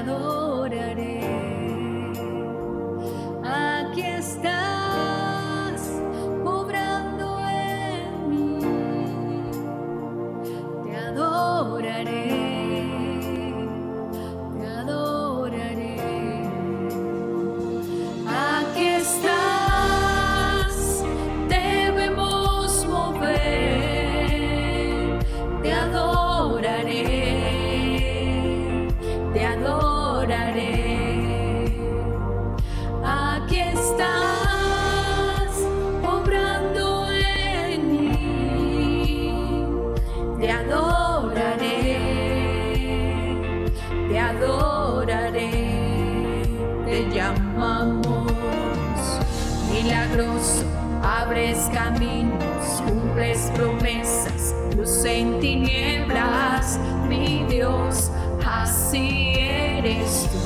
adoraré. Aquí estás, obrando en mí. Te adoraré, te adoraré. Aquí estás, debemos mover. Te adoraré, te adoraré. Aquí estás, obrando en mí. Te adoraré, te adoraré. Te llamamos milagroso, abres caminos, cumples promesas, luz en tinieblas, mi Dios, así eres tú.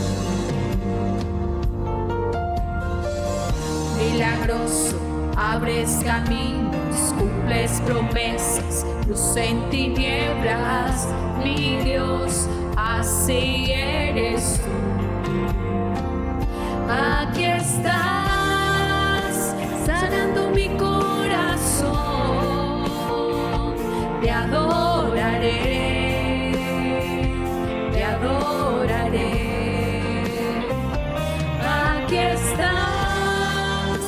Milagroso, abres caminos, cumples promesas, luz en tinieblas, mi Dios, así eres tú. Aquí estás, sanando mi corazón. Te adoraré, te adoraré. Aquí estás,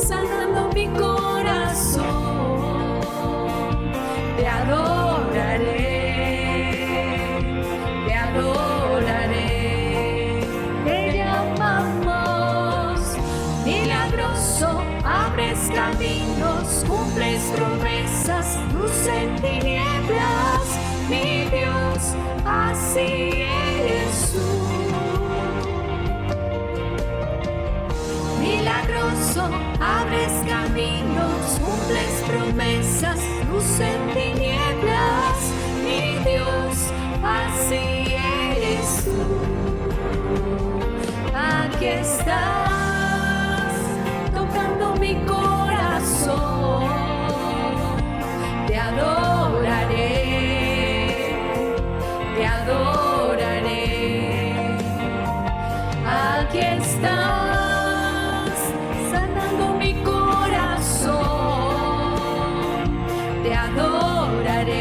sanando mi corazón. Te adoraré, te adoraré. Te llamamos milagroso, abres caminos, cumples promesas, luz en tinieblas, mi Dios, así eres tú. Milagroso, abres caminos, cumples promesas, luz en tinieblas, mi Dios, así eres tú. Aquí estás, tocando mi corazón. Te adoraré, te adoraré. Aquí estás, sanando mi corazón. Te adoraré,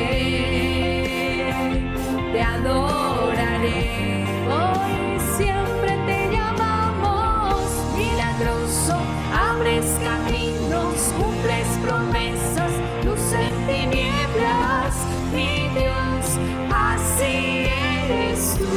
te adoraré. Hoy siempre te llamamos milagroso, abres caminos, cumples promesas, luz en tinieblas, mi Dios, así eres tú.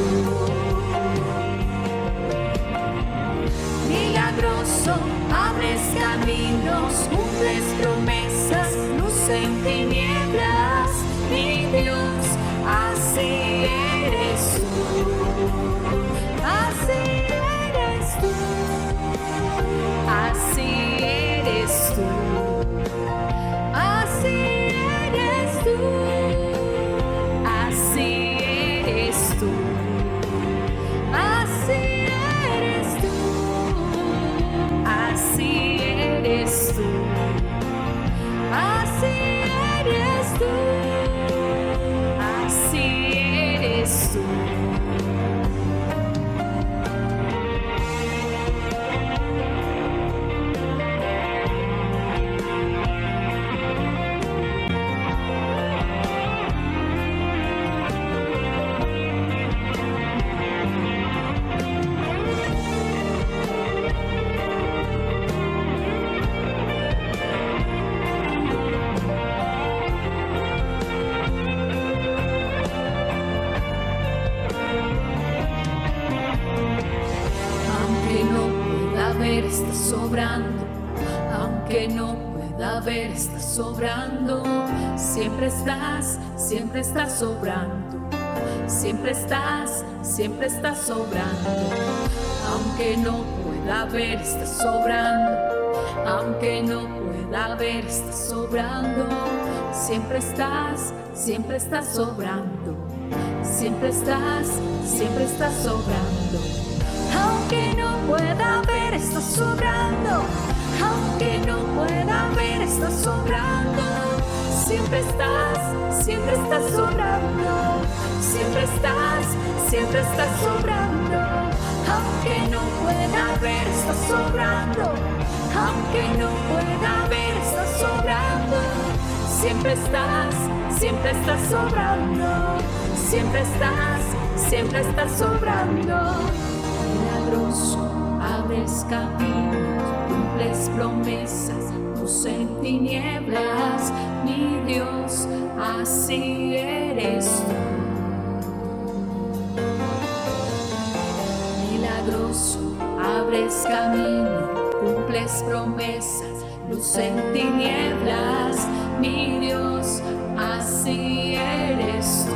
Milagroso, abres caminos, cumples promesas, luz en tinieblas, mi Dios, así eres tú. Así eres tú, así eres tú, así eres tú, así eres tú, así eres tú, así eres tú, así eres tú, así eres tú. Estás sobrando, aunque no pueda ver, estás sobrando. Siempre estás sobrando. Siempre estás sobrando. Aunque no pueda ver, estás sobrando. Aunque no pueda ver, estás sobrando. Siempre estás sobrando. Siempre estás sobrando. Aunque no pueda ver, estás sobrando. Aunque no pueda ver, estás sobrando. Siempre estás sobrando. Siempre estás sobrando. sobrando, aunque no pueda ver, estás sobrando. Siempre estás sobrando, siempre estás sobrando. Milagroso, abres caminos, cumples promesas, luz en tinieblas, mi Dios, así eres tú. Milagroso, abres camino, cumples promesas, luz en tinieblas, mi Dios, así eres tú.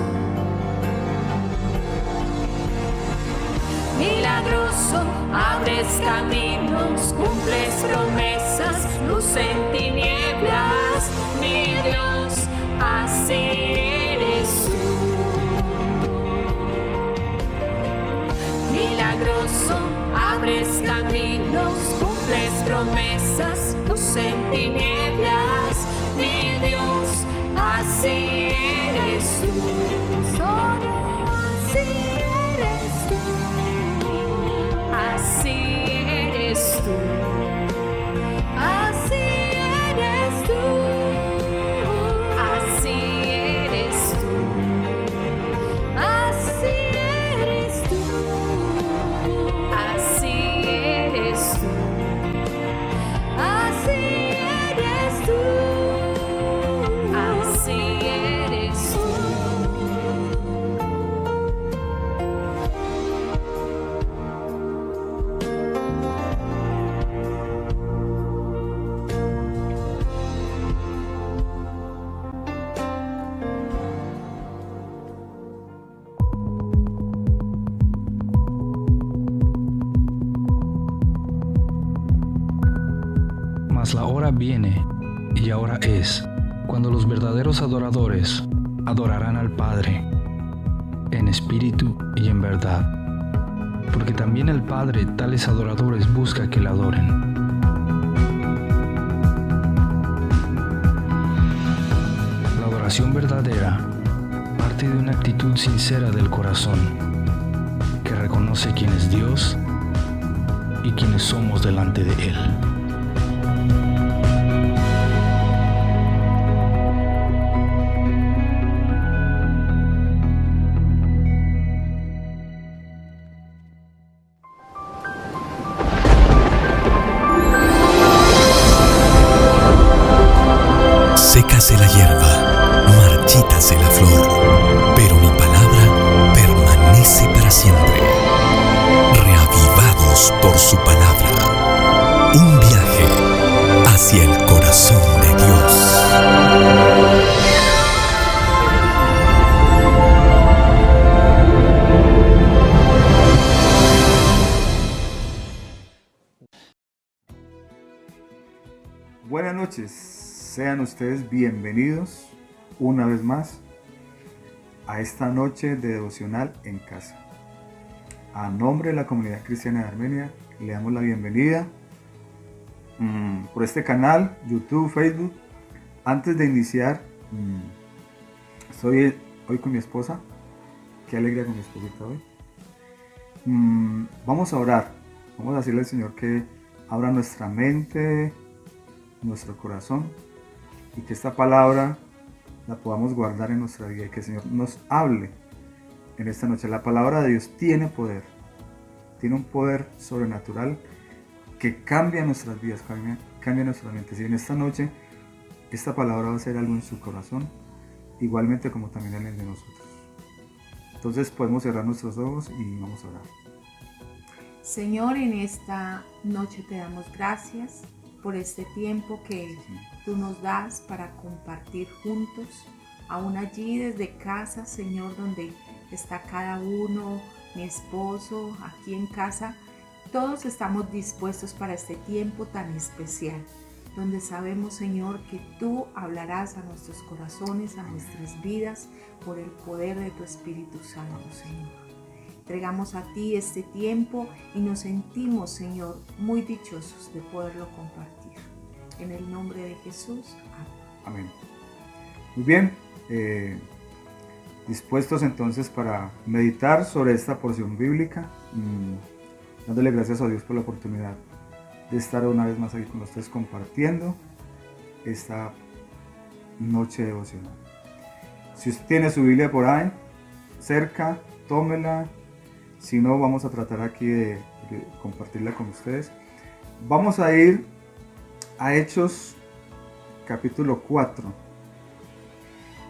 Milagroso, abres caminos, cumples promesas, luz en tinieblas, mi Dios, así eres tú. Milagroso, abres caminos, cumples promesas, luz en tinieblas, mi Dios, así eres tú. Solo así eres tú. Así eres tú, así eres tú, así eres tú, así eres tú, así eres tú, así eres tú, así eres tú. Mas la hora viene, y ahora es, cuando los verdaderos adoradores adorarán al Padre, en espíritu y en verdad, porque también el Padre tales adoradores busca que le adoren. La adoración verdadera parte de una actitud sincera del corazón, que reconoce quién es Dios y quiénes somos delante de Él. Sécase la hierba, marchítase la flor, pero mi palabra permanece para siempre. Reavivados por su palabra. Un viaje hacia el corazón de Dios. Buenas noches, sean ustedes bienvenidos una vez más a esta noche de devocional en casa. A nombre de la comunidad cristiana de Armenia, le damos la bienvenida por este canal, YouTube, Facebook. Antes de iniciar, estoy hoy con mi esposa. Qué alegría con mi esposita hoy. Vamos a orar. Vamos a decirle al Señor que abra nuestra mente, nuestro corazón, y que esta palabra la podamos guardar en nuestra vida y que el Señor nos hable en esta noche. La palabra de Dios tiene poder, tiene un poder sobrenatural que cambia nuestras vidas, cambia nuestras mentes. Y en esta noche esta palabra va a hacer algo en su corazón, igualmente como también en el de nosotros. Entonces podemos cerrar nuestros ojos y vamos a orar. Señor, en esta noche te damos gracias por este tiempo que tú nos das para compartir juntos, aún allí desde casa, Señor, donde está cada uno, mi esposo, aquí en casa. Todos estamos dispuestos para este tiempo tan especial, donde sabemos, Señor, que tú hablarás a nuestros corazones, a nuestras vidas, por el poder de tu Espíritu Santo, Señor. Entregamos a ti este tiempo y nos sentimos, Señor, muy dichosos de poderlo compartir. En el nombre de Jesús. Amén. Amén. Muy bien, dispuestos entonces para meditar sobre esta porción bíblica, dándole gracias a Dios por la oportunidad de estar una vez más aquí con ustedes compartiendo esta noche devocional. Si usted tiene su Biblia por ahí cerca, tómela. Si no, vamos a tratar aquí de compartirla con ustedes. Vamos a ir a Hechos capítulo 4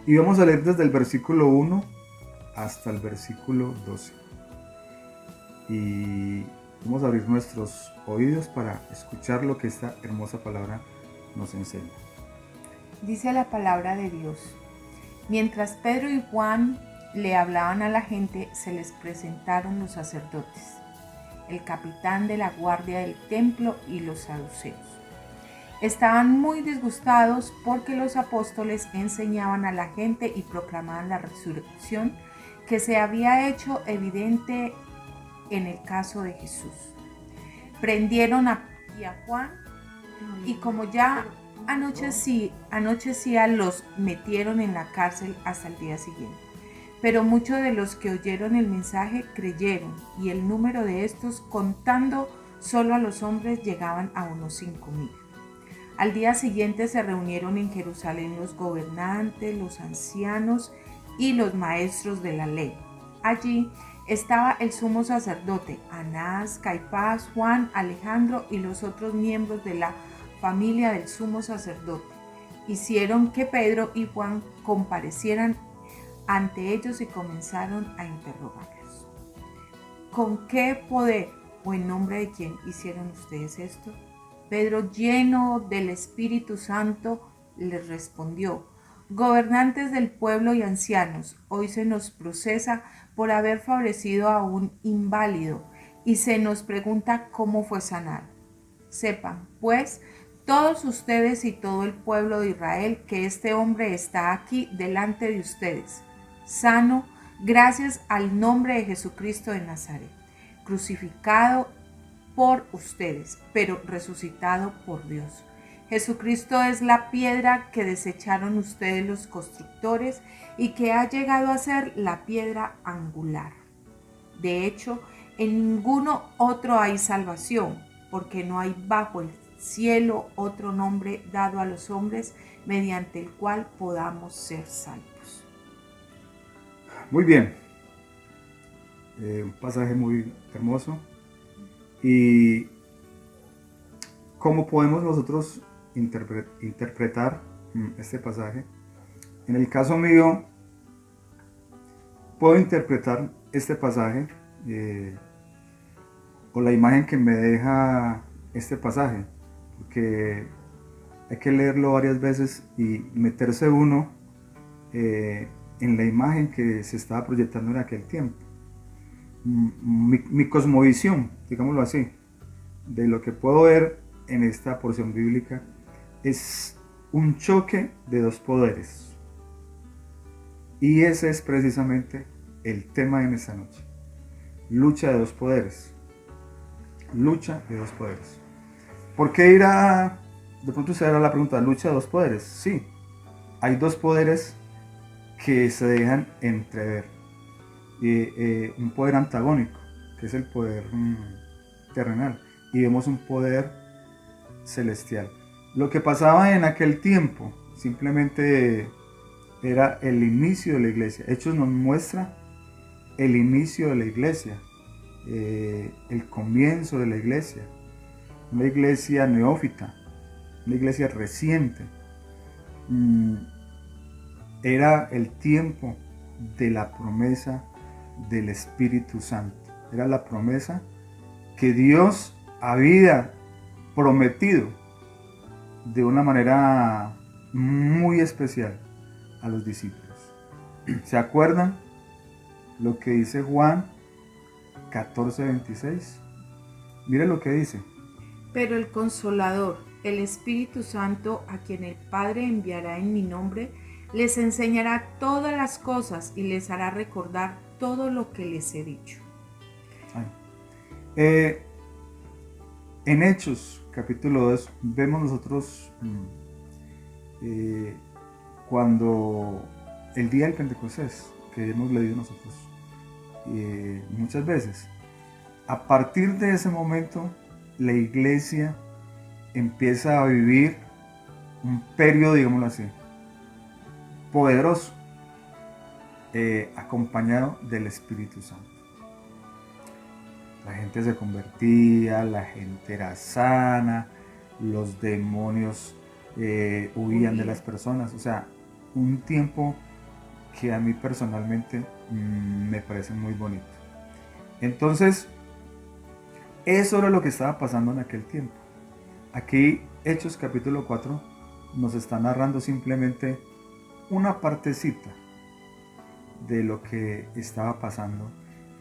y vamos a leer desde el versículo 1 hasta el versículo 12. Y vamos a abrir nuestros oídos para escuchar lo que esta hermosa palabra nos enseña. Dice la palabra de Dios: mientras Pedro y Juan le hablaban a la gente, se les presentaron los sacerdotes, el capitán de la guardia del templo y los saduceos. Estaban muy disgustados porque los apóstoles enseñaban a la gente y proclamaban la resurrección que se había hecho evidente en el caso de Jesús. Prendieron a Juan y como ya anochecía, los metieron en la cárcel hasta el día siguiente. Pero muchos de los que oyeron el mensaje creyeron, y el número de estos, contando solo a los hombres, llegaban a unos 5,000. Al día siguiente se reunieron en Jerusalén los gobernantes, los ancianos y los maestros de la ley. Allí estaba el sumo sacerdote, Anás, Caifás, Juan, Alejandro y los otros miembros de la familia del sumo sacerdote. Hicieron que Pedro y Juan comparecieran ante ellos y comenzaron a interrogarlos. ¿Con qué poder o en nombre de quién hicieron ustedes esto? Pedro, lleno del Espíritu Santo, les respondió: gobernantes del pueblo y ancianos, hoy se nos procesa por haber favorecido a un inválido y se nos pregunta cómo fue sanado. Sepan, pues, todos ustedes y todo el pueblo de Israel, que este hombre está aquí delante de ustedes, sano, gracias al nombre de Jesucristo de Nazaret, crucificado por ustedes, pero resucitado por Dios. Jesucristo es la piedra que desecharon ustedes los constructores y que ha llegado a ser la piedra angular. De hecho, en ninguno otro hay salvación, porque no hay bajo el cielo otro nombre dado a los hombres mediante el cual podamos ser salvos. Muy bien, un pasaje muy hermoso. ¿Y cómo podemos nosotros interpretar este pasaje? En el caso mío, puedo interpretar este pasaje o la imagen que me deja este pasaje, porque hay que leerlo varias veces y meterse uno en la imagen que se estaba proyectando en aquel tiempo. Mi cosmovisión, digámoslo así, de lo que puedo ver en esta porción bíblica es un choque de dos poderes. Y ese es precisamente el tema en esta noche. Lucha de dos poderes. Lucha de dos poderes. ¿Por qué irá? De pronto se hará la pregunta, ¿lucha de dos poderes? Sí, hay dos poderes que se dejan entrever. Un poder antagónico, que es el poder terrenal, y vemos un poder celestial. Lo que pasaba en aquel tiempo simplemente era el inicio de la iglesia. Hechos nos muestra el inicio de la iglesia, el comienzo de la iglesia, una iglesia neófita, una iglesia reciente. Era el tiempo de la promesa del Espíritu Santo. Era la promesa que Dios había prometido de una manera muy especial a los discípulos. ¿Se acuerdan lo que dice Juan 14:26? Mire lo que dice. Pero el Consolador, el Espíritu Santo, a quien el Padre enviará en mi nombre, les enseñará todas las cosas y les hará recordar todo lo que les he dicho. En Hechos capítulo 2 vemos nosotros cuando el día del Pentecostés, que hemos leído nosotros muchas veces, a partir de ese momento la iglesia empieza a vivir un periodo, digámoslo así, poderoso, acompañado del Espíritu Santo. La gente se convertía, la gente era sana, los demonios huían de las personas. O sea, un tiempo que a mí personalmente me parece muy bonito. Entonces, eso era lo que estaba pasando en aquel tiempo. Aquí, Hechos capítulo 4, nos está narrando simplemente una partecita de lo que estaba pasando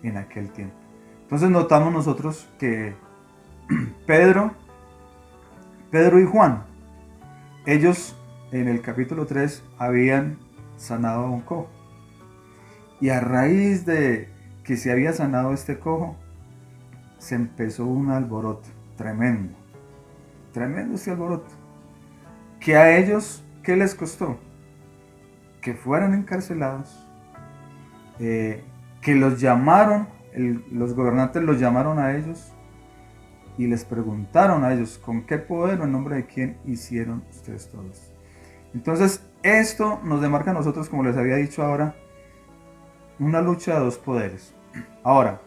en aquel tiempo. Entonces notamos nosotros que Pedro y Juan, ellos en el capítulo 3 habían sanado a un cojo. Y a raíz de que se había sanado este cojo, se empezó un alboroto tremendo. Tremendo este alboroto. Que a ellos, ¿qué les costó? Que fueran encarcelados, que los llamaron, los gobernantes los llamaron a ellos y les preguntaron a ellos, ¿con qué poder o en nombre de quién hicieron ustedes todos? Entonces, esto nos demarca a nosotros, como les había dicho ahora, una lucha de dos poderes. Ahora,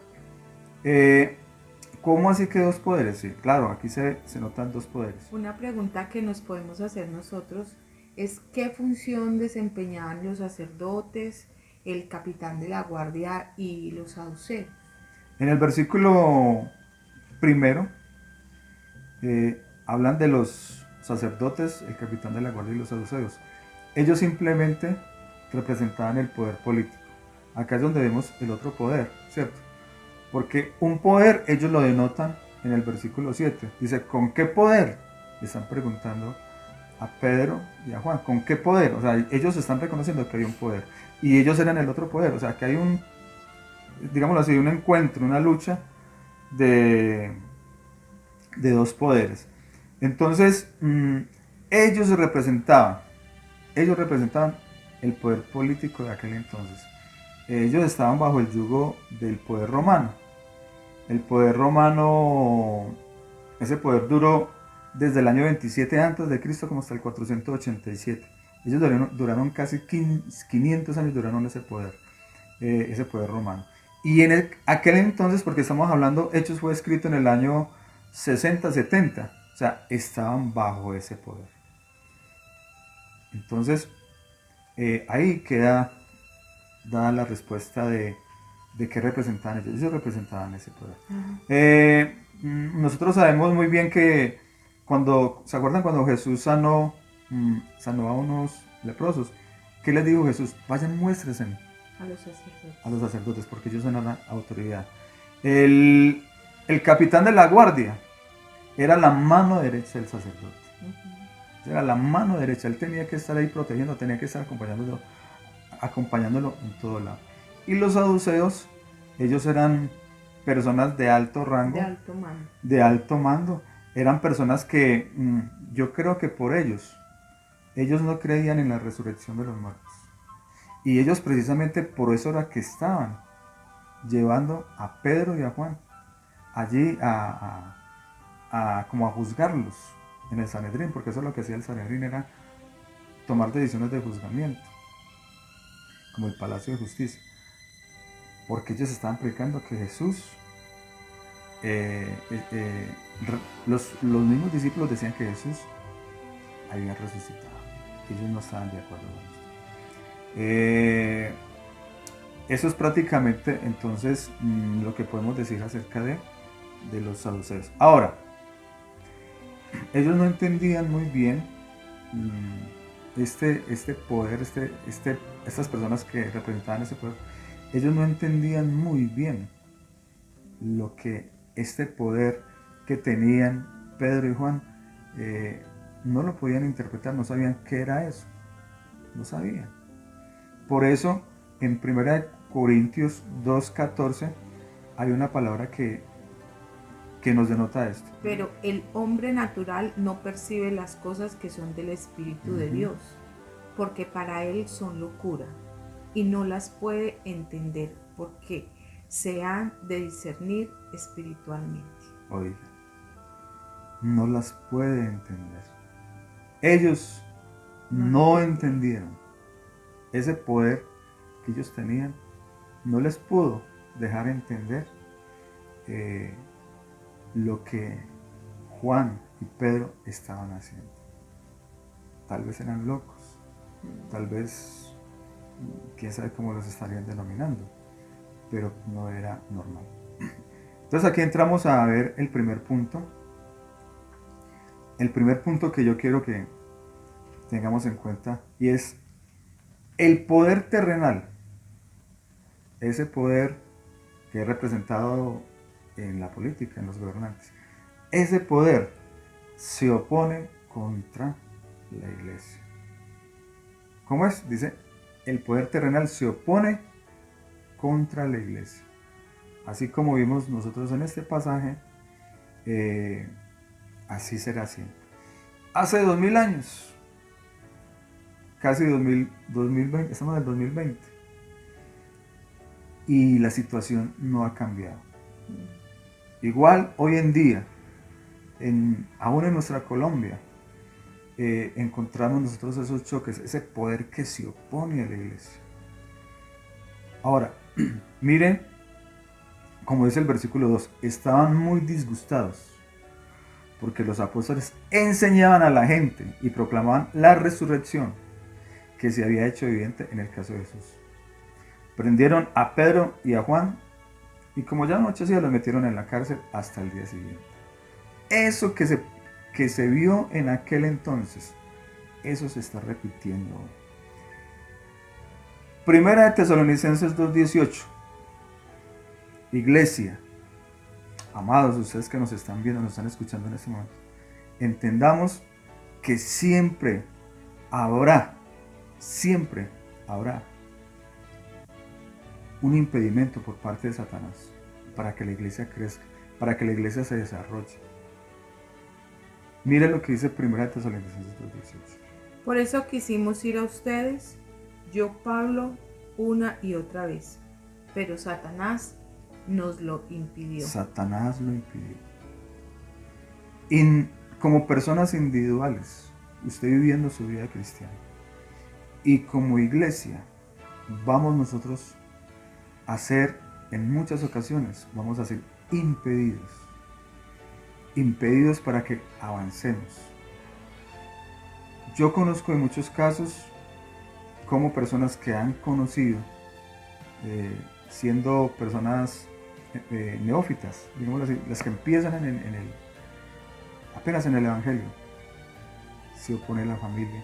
¿cómo así que dos poderes? Sí, claro, aquí se notan dos poderes. Una pregunta que nos podemos hacer nosotros es ¿qué función desempeñaban los sacerdotes, el capitán de la guardia y los saduceos? En el versículo primero hablan de los sacerdotes, el capitán de la guardia y los saduceos. Ellos simplemente representaban el poder político. Acá es donde vemos el otro poder, ¿cierto? Porque un poder ellos lo denotan en el versículo 7. Dice, ¿con qué poder? Le están preguntando a Pedro y a Juan, ¿con qué poder? O sea, ellos están reconociendo que hay un poder. Y ellos eran el otro poder. O sea, que hay un, digámoslo así, un encuentro, una lucha de dos poderes. Entonces, ellos representaban el poder político de aquel entonces. Ellos estaban bajo el yugo del poder romano. El poder romano, ese poder duró desde el año 27 a.C. como hasta el 487. Ellos duraron casi 500 años duraron ese poder romano. Y en aquel entonces, porque estamos hablando, Hechos fue escrito en el año 60-70, o sea, estaban bajo ese poder. Entonces, ahí queda dada la respuesta de qué representaban ellos. Ellos representaban ese poder. Nosotros sabemos muy bien que ¿se acuerdan cuando Jesús sanó a unos leprosos? ¿Qué les dijo Jesús? Vayan, muéstrense a los sacerdotes, porque ellos son la autoridad. El capitán de la guardia era la mano derecha del sacerdote. Era la mano derecha. Él tenía que estar ahí protegiendo, tenía que estar acompañándolo en todo lado. Y los saduceos, ellos eran personas de alto rango, de alto mando. Eran personas que yo creo que por ellos no creían en la resurrección de los muertos. Y ellos precisamente por eso era que estaban llevando a Pedro y a Juan allí como a juzgarlos en el Sanedrín, porque eso es lo que hacía el Sanedrín, era tomar decisiones de juzgamiento, como el Palacio de Justicia, porque ellos estaban predicando que Jesús, los mismos discípulos decían que Jesús había resucitado. Ellos no estaban de acuerdo con esto. Eso es prácticamente entonces lo que podemos decir acerca de los saduceos. Ahora, ellos no entendían muy bien este poder, estas personas que representaban ese poder. Ellos no entendían muy bien lo que este poder que tenían Pedro y Juan, no lo podían interpretar, no sabían qué era eso, no sabían. Por eso en 1 Corintios 2:14 hay una palabra que nos denota esto. Pero el hombre natural no percibe las cosas que son del Espíritu de Dios, porque para él son locura, y no las puede entender, porque se han de discernir espiritualmente. Oiga, no las puede entender. Ellos no entendieron. Ese poder que ellos tenían no les pudo dejar entender lo que Juan y Pedro estaban haciendo. Tal vez eran locos, tal vez quién sabe cómo los estarían denominando, pero no era normal. Entonces aquí entramos a ver el primer punto. El primer punto que yo quiero que tengamos en cuenta, y es el poder terrenal, ese poder que es representado en la política, en los gobernantes. Ese poder se opone contra la iglesia. ¿Cómo es? Dice, el poder terrenal se opone contra la iglesia. Así como vimos nosotros en este pasaje, así será siempre. Hace 2000 años, casi 2020, estamos en el 2020, y la situación no ha cambiado. Igual hoy en día, aún en nuestra Colombia, encontramos nosotros esos choques, ese poder que se opone a la iglesia. Ahora, miren, como dice el versículo 2, estaban muy disgustados porque los apóstoles enseñaban a la gente y proclamaban la resurrección que se había hecho evidente en el caso de Jesús. Prendieron a Pedro y a Juan y como ya anochecía los metieron en la cárcel hasta el día siguiente. Eso que se vio en aquel entonces, eso se está repitiendo hoy. Primera de Tesalonicenses 2:18. Iglesia, amados, ustedes que nos están viendo, nos están escuchando en este momento, entendamos que siempre habrá un impedimento por parte de Satanás para que la iglesia crezca, para que la iglesia se desarrolle. Mire lo que dice 1 Tesalonicenses 2:18. Por eso quisimos ir a ustedes, yo Pablo, una y otra vez, pero Satanás nos lo impidió. Satanás lo impidió. Y como personas individuales, usted viviendo su vida cristiana, y como iglesia, vamos nosotros a ser, en muchas ocasiones, vamos a ser impedidos para que avancemos. Yo conozco en muchos casos como personas que han conocido, siendo personas neófitas, digámoslo así, las que empiezan apenas en el evangelio, se oponen a la familia,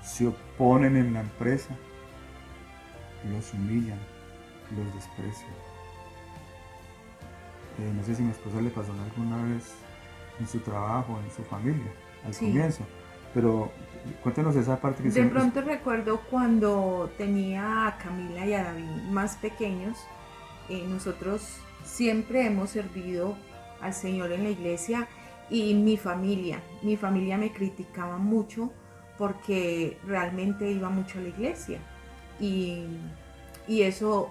se oponen en la empresa, los humillan, los desprecian. No sé si a mi esposa le pasó alguna vez en su trabajo, en su familia, al comienzo, pero cuéntenos esa parte que de pronto recuerdo cuando tenía a Camila y a David más pequeños, nosotros siempre hemos servido al Señor en la iglesia y mi familia me criticaba mucho porque realmente iba mucho a la iglesia y eso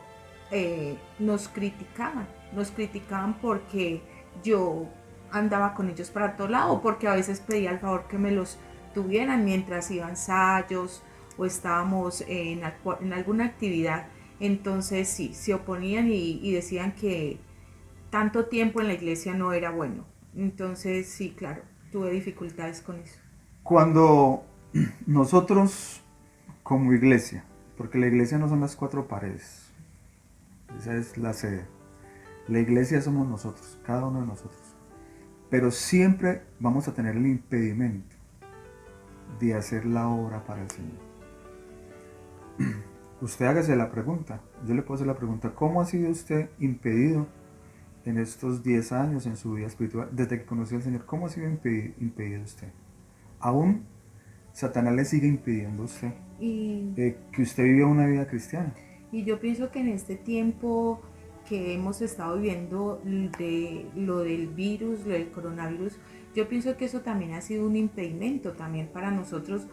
nos criticaban porque yo andaba con ellos para todo lado, porque a veces pedía el favor que me los tuvieran mientras iba a ensayos o estábamos en alguna actividad. Entonces sí, se oponían y decían que tanto tiempo en la iglesia no era bueno. Entonces sí, claro, tuve dificultades con eso. Cuando nosotros como iglesia, porque la iglesia no son las cuatro paredes, esa es la sede. La iglesia somos nosotros, cada uno de nosotros. Pero siempre vamos a tener el impedimento de hacer la obra para el Señor. Usted hágase la pregunta, yo le puedo hacer la pregunta, ¿cómo ha sido usted impedido en estos 10 años en su vida espiritual, desde que conoció al Señor? ¿Cómo ha sido impedido usted? ¿Aún Satanás le sigue impidiendo a usted que usted viva una vida cristiana? Y yo pienso que en este tiempo que hemos estado viviendo de lo del virus, lo del coronavirus, yo pienso que eso también ha sido un impedimento también para nosotros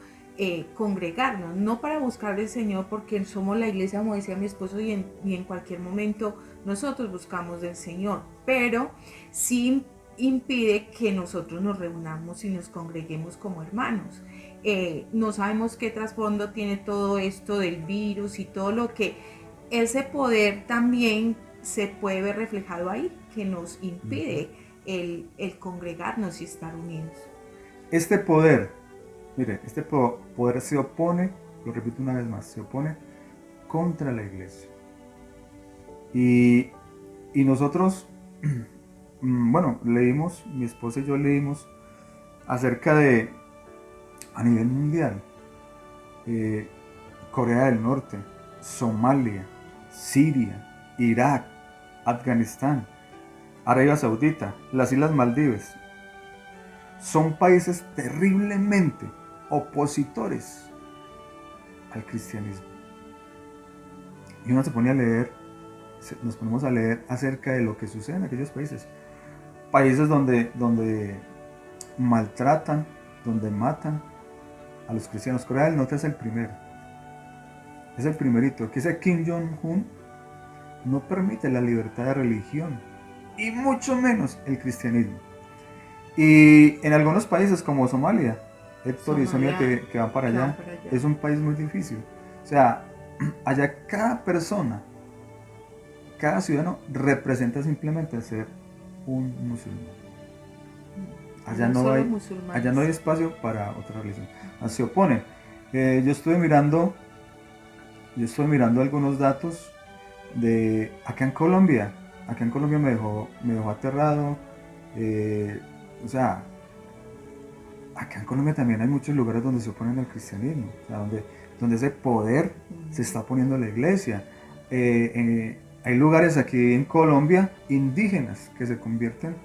congregarnos, no para buscar al Señor, porque somos la iglesia, como decía mi esposo, y en cualquier momento nosotros buscamos del Señor, pero sí impide que nosotros nos reunamos y nos congreguemos como hermanos. No sabemos qué trasfondo tiene todo esto del virus y todo lo que ese poder también se puede ver reflejado ahí, que nos impide el congregarnos y estar unidos. Este poder, mire, este poder se opone, lo repito una vez más, se opone contra la iglesia. Y nosotros, bueno, leímos, mi esposa y yo leímos acerca de, a nivel mundial, Corea del Norte, Somalia, Siria, Irak, Afganistán, Arabia Saudita, las Islas Maldivas. Son países terriblemente opositores al cristianismo. Y uno se pone a leer, nos ponemos a leer acerca de lo que sucede en aquellos países. Países donde maltratan, donde matan a los cristianos. Corea del Norte es el primero. Es el primerito. Que ese Kim Jong-un no permite la libertad de religión. Y mucho menos el cristianismo. Y en algunos países como Somalia, Héctor y Sonia que van para allá, es un país muy difícil. O sea, allá cada persona, cada ciudadano representa simplemente ser un musulmán. Allá no hay espacio para otra religión. Se oponen. Yo estuve mirando algunos datos de acá en Colombia. Acá en Colombia me dejó aterrado. O sea, acá en Colombia también hay muchos lugares donde se oponen al cristianismo, o sea, donde ese poder se está poniendo a la iglesia. Hay lugares aquí en Colombia indígenas que se convierten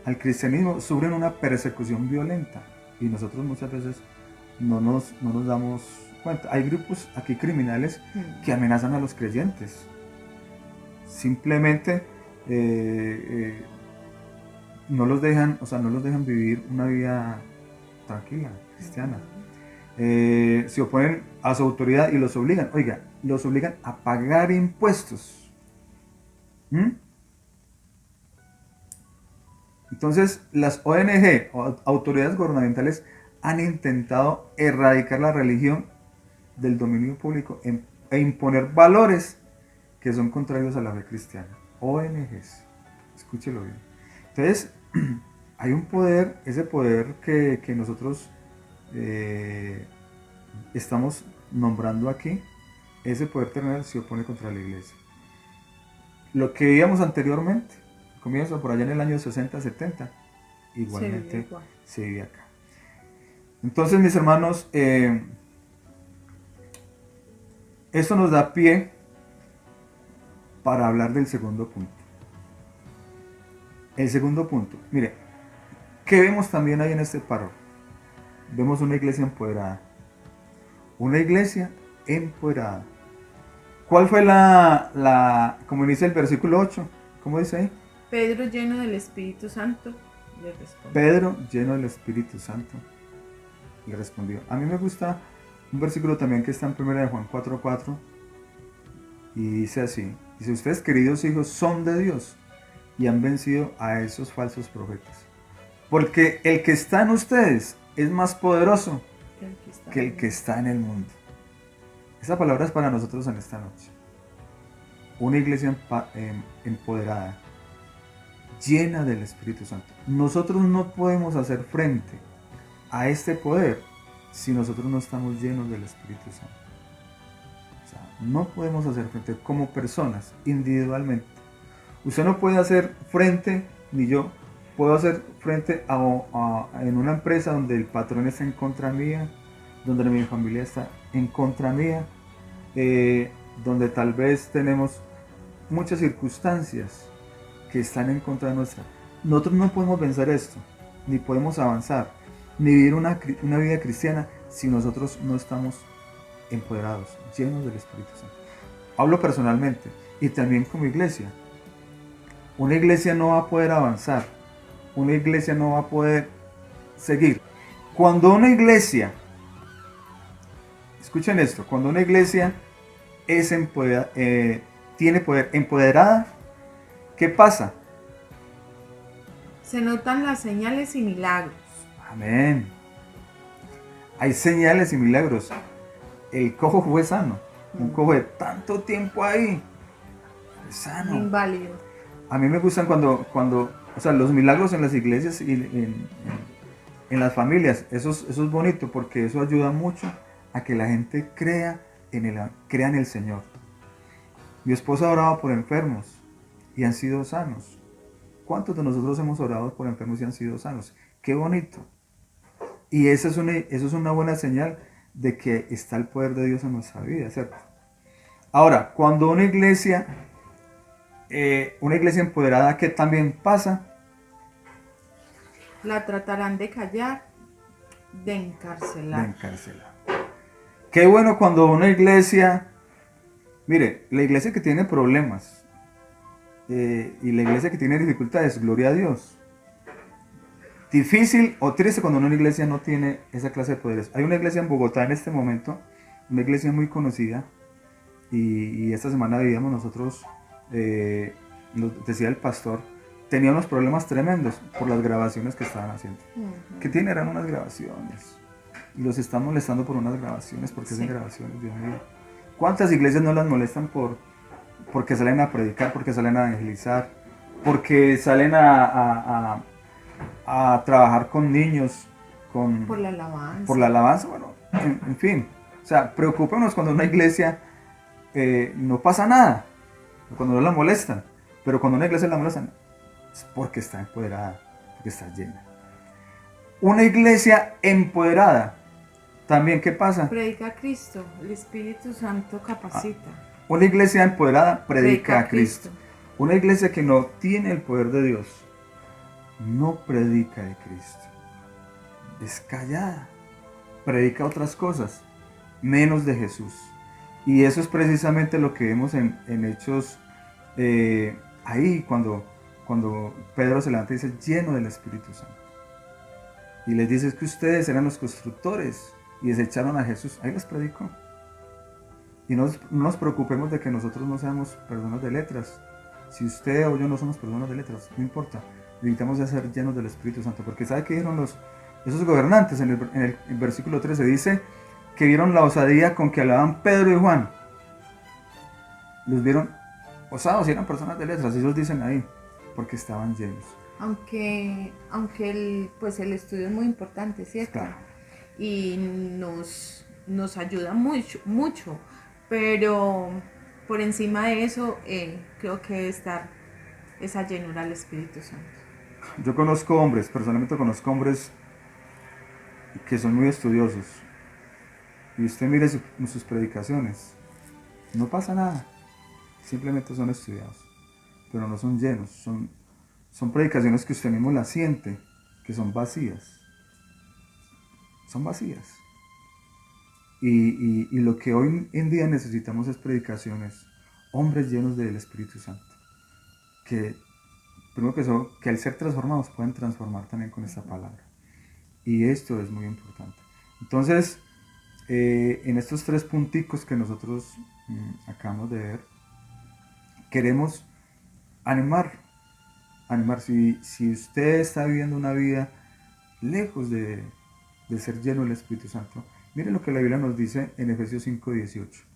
al cristianismo, sufren una persecución violenta y nosotros muchas veces no nos damos cuenta. Hay grupos aquí criminales que amenazan a los creyentes. Simplemente no los dejan vivir una vida tranquila, cristiana. Se oponen a su autoridad y los obligan a pagar impuestos. Entonces, las ONG o autoridades gubernamentales han intentado erradicar la religión del dominio público e imponer valores que son contrarios a la fe cristiana. ONGs, escúchelo bien. Entonces, hay un poder, ese poder que nosotros estamos nombrando aquí, ese poder terrenal se opone contra la iglesia. Lo que veíamos anteriormente, comienza por allá en el año 60, 70, igualmente se vive acá. Entonces, mis hermanos, esto nos da pie para hablar del segundo punto. El segundo punto, mire, ¿qué vemos también ahí en este párrafo? Vemos una iglesia empoderada. Una iglesia empoderada. ¿Cuál fue como dice el versículo 8? ¿Cómo dice ahí? Pedro, lleno del Espíritu Santo, le respondió. Pedro, lleno del Espíritu Santo, le respondió. A mí me gusta un versículo también que está en 1 de Juan 4:4 y dice así. Dice, ustedes queridos hijos son de Dios y han vencido a esos falsos profetas. Porque el que está en ustedes es más poderoso que el que está en el mundo. Esa palabra es para nosotros en esta noche. Una iglesia empoderada, llena del Espíritu Santo. Nosotros no podemos hacer frente a este poder si nosotros no estamos llenos del Espíritu Santo. O sea, no podemos hacer frente como personas, individualmente. Usted no puede hacer frente, ni yo puedo hacer frente en una empresa donde el patrón está en contra mía, donde mi familia está en contra mía, donde tal vez tenemos muchas circunstancias que están en contra nuestra. Nosotros no podemos vencer esto, ni podemos avanzar, ni vivir una vida cristiana si nosotros no estamos empoderados, llenos del Espíritu Santo. Hablo personalmente y también como iglesia. Una iglesia no va a poder avanzar, una iglesia no va a poder seguir. Cuando una iglesia, escuchen esto, cuando una iglesia es tiene poder, empoderada, ¿qué pasa? Se notan las señales y milagros. Amén. Hay señales y milagros. El cojo fue sano. Un cojo de tanto tiempo ahí. Sano. Inválido. A mí me gustan cuando, o sea, los milagros en las iglesias y en las familias. Eso es bonito porque eso ayuda mucho a que la gente crea en el Señor. Mi esposa ha orado por enfermos y han sido sanos. ¿Cuántos de nosotros hemos orado por enfermos y han sido sanos? ¡Qué bonito! Y eso es una buena señal de que está el poder de Dios en nuestra vida, ¿cierto? Ahora, cuando una iglesia empoderada, ¿qué también pasa? La tratarán de callar, de encarcelar. De encarcelar. Qué bueno cuando una iglesia, mire, la iglesia que tiene problemas y la iglesia que tiene dificultades, gloria a Dios. Difícil o triste cuando una iglesia no tiene esa clase de poderes. Hay una iglesia en Bogotá en este momento, una iglesia muy conocida, y esta semana veíamos nosotros, nos decía el pastor, tenía unos problemas tremendos por las grabaciones que estaban haciendo. ¿Qué tiene? Eran unas grabaciones. Y los están molestando por unas grabaciones, porque hacen grabaciones, Dios mío. ¿Cuántas iglesias no las molestan porque salen a predicar, porque salen a evangelizar, porque salen a trabajar con niños, por la alabanza? Por la alabanza, bueno, en fin. O sea, preocupémonos cuando una iglesia no pasa nada, cuando no la molestan. Pero cuando una iglesia la molestan, es porque está empoderada, porque está llena. Una iglesia empoderada, también, ¿qué pasa? Predica a Cristo, el Espíritu Santo capacita. Una iglesia empoderada predica a Cristo. Una iglesia que no tiene el poder de Dios no predica de Cristo. Es callada. Predica otras cosas, menos de Jesús. Y eso es precisamente lo que vemos en Hechos, ahí cuando Pedro se levanta y dice, lleno del Espíritu Santo. Y les dice que ustedes eran los constructores y desecharon a Jesús. Ahí les predicó. Y no nos preocupemos de que nosotros no seamos personas de letras. Si usted o yo no somos personas de letras, no importa. Necesitamos ser llenos del Espíritu Santo. Porque ¿sabe qué dijeron esos gobernantes? En el versículo 13 dice que vieron la osadía con que hablaban Pedro y Juan. Los vieron osados y eran personas de letras. Ellos dicen ahí, porque estaban llenos. Aunque el estudio es muy importante, ¿cierto? Claro. Y nos ayuda mucho, pero por encima de eso creo que debe estar esa llenura del Espíritu Santo. Yo personalmente conozco hombres que son muy estudiosos, y usted mire sus predicaciones, no pasa nada, simplemente son estudiados, pero no son llenos, son predicaciones que usted mismo las siente, que son vacías. Son vacías. Y lo que hoy en día necesitamos es predicaciones, hombres llenos del Espíritu Santo, que primero que al ser transformados pueden transformar también con esta palabra. Y esto es muy importante. Entonces, en estos 3 punticos que nosotros acabamos de ver, queremos animar. Si usted está viviendo una vida lejos de ser lleno del Espíritu Santo, mire lo que la Biblia nos dice en Efesios 5:18.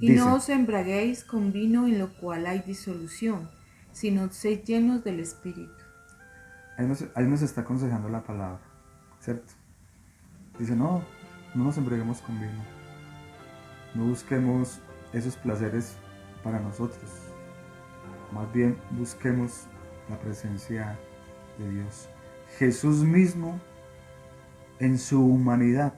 Y no os embraguéis con vino en lo cual hay disolución, sino sed llenos del Espíritu. Ahí nos está aconsejando la palabra, ¿cierto? Dice, no nos embriaguemos con vino. No busquemos esos placeres para nosotros. Más bien busquemos la presencia de Dios. Jesús mismo, en su humanidad,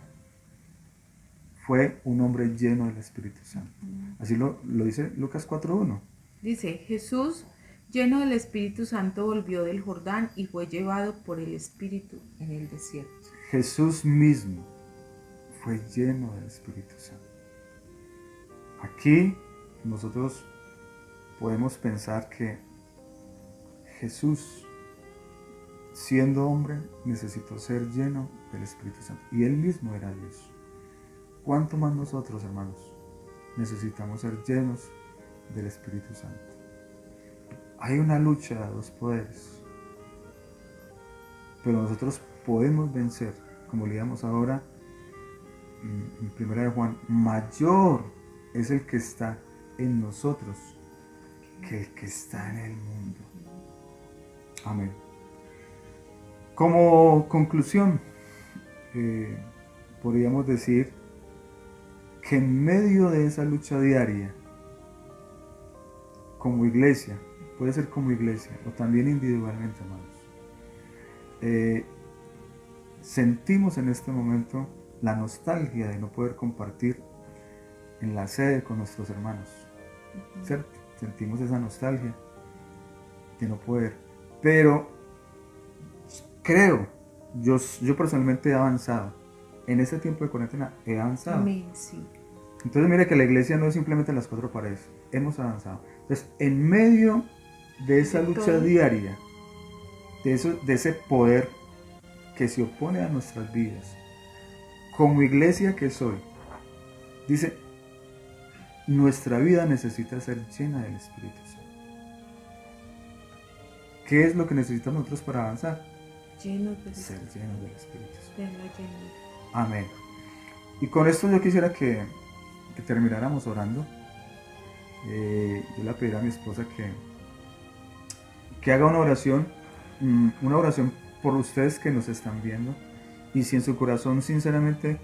fue un hombre lleno del Espíritu Santo. Así lo dice Lucas 4:1. Dice, Jesús, lleno del Espíritu Santo, volvió del Jordán y fue llevado por el Espíritu en el desierto. Jesús mismo fue lleno del Espíritu Santo. Aquí nosotros podemos pensar que Jesús, siendo hombre, necesitó ser lleno del Espíritu Santo. Y Él mismo era Dios. ¿Cuánto más nosotros, hermanos, necesitamos ser llenos del Espíritu Santo? Hay una lucha de 2 poderes. pero nosotros podemos vencer, como leíamos ahora en 1 de Juan, mayor es el que está en nosotros que el que está en el mundo. Amén. Como conclusión, podríamos decir que en medio de esa lucha diaria, como iglesia, puede ser como iglesia o también individualmente, amados, sentimos en este momento la nostalgia de no poder compartir en la sede con nuestros hermanos, ¿cierto? Sentimos esa nostalgia de no poder, pero creo, yo personalmente he avanzado, en este tiempo de cuarentena he avanzado. Amén, sí. Entonces mire que la iglesia no es simplemente las cuatro paredes, hemos avanzado. Entonces, en medio de esa lucha diaria, de ese poder que se opone a nuestras vidas, como iglesia que soy, dice, nuestra vida necesita ser llena del Espíritu Santo. ¿Qué es lo que necesitamos nosotros para avanzar? Ser llenos del Espíritu Santo. lleno. Amén. Y con esto yo quisiera que termináramos orando. Yo le pediré a mi esposa que haga una oración por ustedes que nos están viendo. Y si en su corazón sinceramente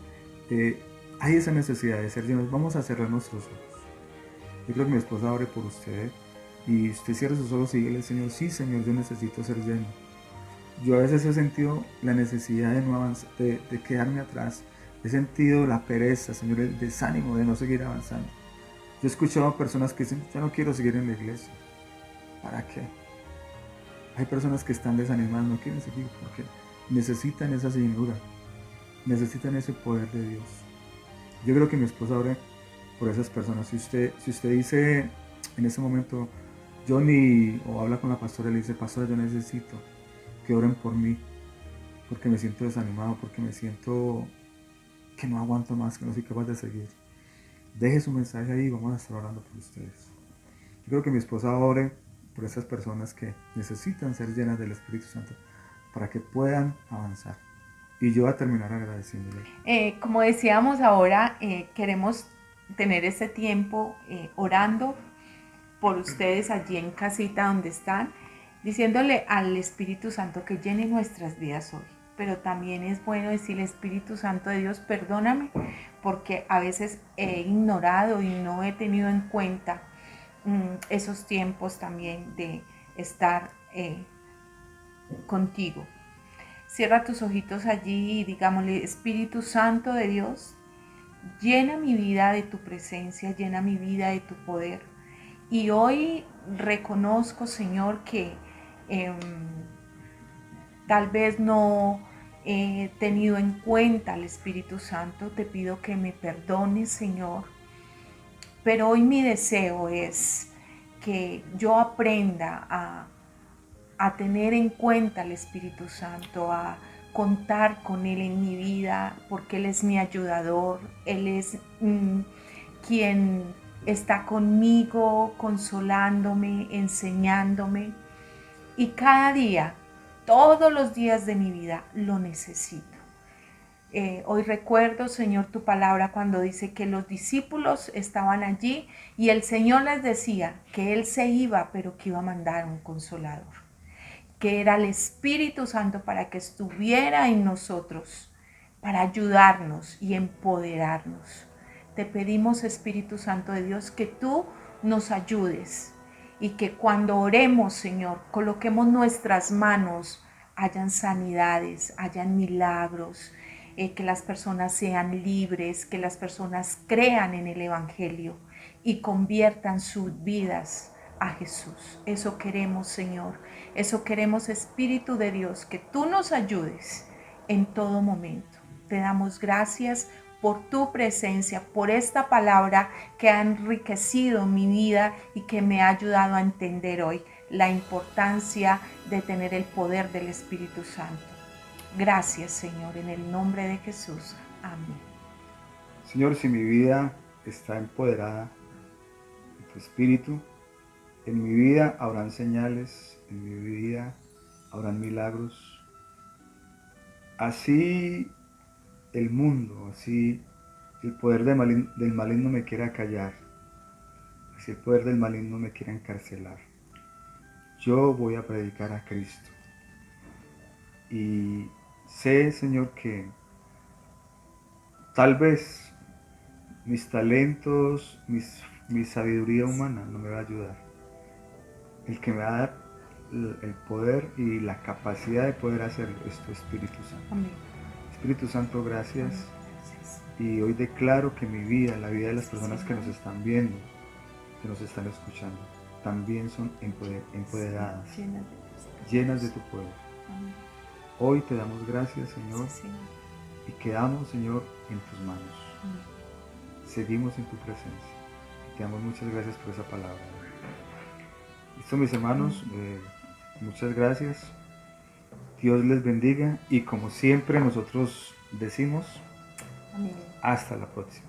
hay esa necesidad de ser llenos, vamos a cerrar nuestros ojos. Yo creo que mi esposa ore por usted y usted cierre sus ojos y dígale al Señor, sí Señor, yo necesito ser lleno. Yo a veces he sentido la necesidad de no avanzar, de quedarme atrás. He sentido la pereza, Señor, el desánimo de no seguir avanzando. Yo he escuchado a personas que dicen, ya no quiero seguir en la iglesia. ¿Para qué? Hay personas que están desanimadas, no quieren seguir porque necesitan esa llenura, necesitan ese poder de Dios. Yo creo que mi esposa ore por esas personas. Si usted dice en ese momento, o habla con la pastora y le dice, pastora, yo necesito que oren por mí, porque me siento desanimado, porque me siento que no aguanto más, que no soy capaz de seguir. Deje su mensaje ahí y vamos a estar orando por ustedes. Yo creo que mi esposa ore por esas personas que necesitan ser llenas del Espíritu Santo para que puedan avanzar. Y yo voy a terminar agradeciéndole. Como decíamos ahora, queremos tener este tiempo orando por ustedes allí en casita donde están, diciéndole al Espíritu Santo que llene nuestras vidas hoy. Pero también es bueno decirle, Espíritu Santo de Dios, perdóname, porque a veces he ignorado y no he tenido en cuenta esos tiempos también de estar contigo. Cierra tus ojitos allí y digámosle, Espíritu Santo de Dios, llena mi vida de tu presencia, llena mi vida de tu poder. Y hoy reconozco, Señor, que tal vez no he tenido en cuenta al Espíritu Santo. Te pido que me perdones, Señor. Pero hoy mi deseo es que yo aprenda a tener en cuenta al Espíritu Santo, a contar con Él en mi vida, porque Él es mi ayudador, Él es quien está conmigo, consolándome, enseñándome. Y cada día, todos los días de mi vida, lo necesito. Hoy recuerdo, Señor, tu palabra cuando dice que los discípulos estaban allí y el Señor les decía que Él se iba, pero que iba a mandar un consolador, que era el Espíritu Santo para que estuviera en nosotros, para ayudarnos y empoderarnos. Te pedimos, Espíritu Santo de Dios, que tú nos ayudes y que cuando oremos, Señor, coloquemos nuestras manos, hayan sanidades, hayan milagros, que las personas sean libres, que las personas crean en el Evangelio y conviertan sus vidas a Jesús. Eso queremos, Señor. Eso queremos, Espíritu de Dios, que tú nos ayudes en todo momento. Te damos gracias por tu presencia, por esta palabra que ha enriquecido mi vida y que me ha ayudado a entender hoy la importancia de tener el poder del Espíritu Santo. Gracias, Señor, en el nombre de Jesús. Amén. Señor, si mi vida está empoderada de tu Espíritu, en mi vida habrán señales, en mi vida habrán milagros, así el mundo, así el poder del maligno me quiera callar, así el poder del maligno me quiera encarcelar, yo voy a predicar a Cristo. Y sé, Señor, que tal vez mis talentos, mi sabiduría humana no me va a ayudar. El que me va a dar el poder y la capacidad de poder hacerlo es tu Espíritu Santo. Amén. Espíritu Santo, gracias. Gracias. Y hoy declaro que mi vida, la vida de las personas que nos están viendo, que nos están escuchando, también son empoderadas, llenas de tu poder. Amén. Hoy te damos gracias, Señor, Sí, Señor. y quedamos, Señor, en tus manos. Amén. Seguimos en tu presencia. Y te damos muchas gracias por esa palabra. Listo, mis hermanos, muchas gracias. Dios les bendiga y como siempre nosotros decimos, Amén. hasta la próxima.